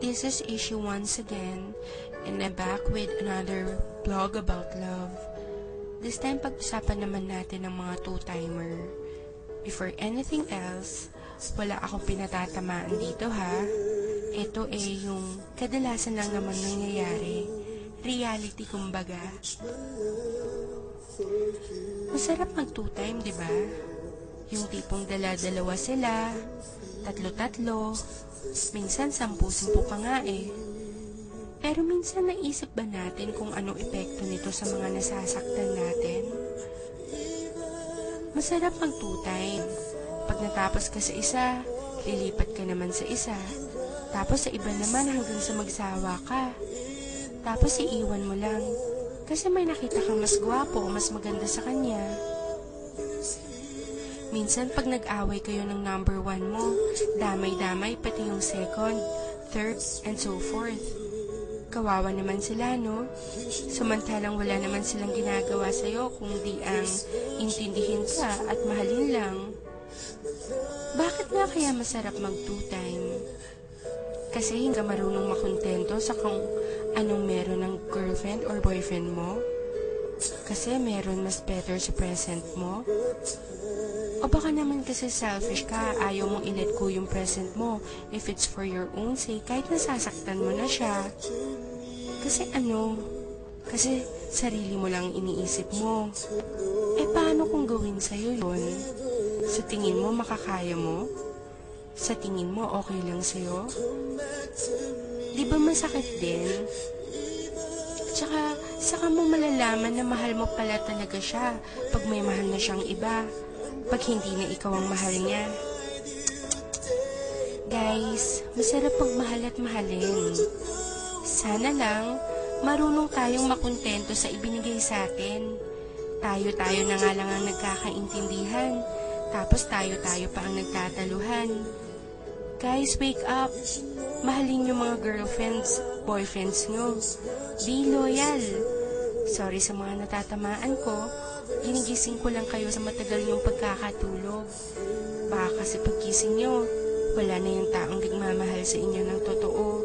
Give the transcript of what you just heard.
This is Issue once again, and I'm back with another vlog about love. This time, pag-usapan naman natin ng mga two-timer. Before anything else, wala akong pinatatamaan dito ha. Ito yung kadalasan lang naman nangyayari. Reality kumbaga. Masarap mag two-time, diba? Yung tipong dala-dalawa sila, tatlo-tatlo, minsan 10-10 pa nga eh. Pero minsan naisip ba natin kung anong epekto nito sa mga nasasaktan natin? Masarap mag two-time. Pag natapos ka sa isa, lilipat ka naman sa isa. Tapos sa iba naman hanggang sa magsawa ka. Tapos iiwan mo lang. Kasi may nakita kang mas gwapo o mas maganda sa kanya. Minsan pag nag-away kayo ng number 1 mo, damay-damay pati yung second, third, and so forth. Kawawa naman sila, no? Samantalang wala naman silang ginagawa sa'yo kung di ang intindihin ka at mahalin lang. Bakit nga kaya masarap mag two-time? Kasi hindi ka marunong makontento sa kung anong meron ng girlfriend or boyfriend mo? Kasi meron mas better sa present mo? O baka naman kasi selfish ka, ayaw mong i-let go yung present mo if it's for your own sake, kahit nasasaktan mo na siya. Kasi Kasi sarili mo lang iniisip mo. Paano kung gawin sa'yo yun? Sa tingin mo makakaya mo? Sa tingin mo okay lang sa'yo? Di ba masakit din? Tsaka, saka mo malalaman na mahal mo pala talaga siya pag may mahal na siyang iba. Pag hindi na ikaw ang mahal niya. Guys, masarap pagmahal at mahalin. Sana lang, marunong tayong makontento sa ibinigay sa atin. Tayo-tayo na nga lang ang nagkakaintindihan. Tapos tayo-tayo pa ang nagtataluhan. Guys, wake up. Mahalin yung mga girlfriends, boyfriends nyo. Be loyal. Sorry sa mga natatamaan ko. Ginigising ko lang kayo sa matagal niyong pagkakatulog. Baka kasi paggising niyo, wala na yung taong nagmamahal sa inyo ng totoo.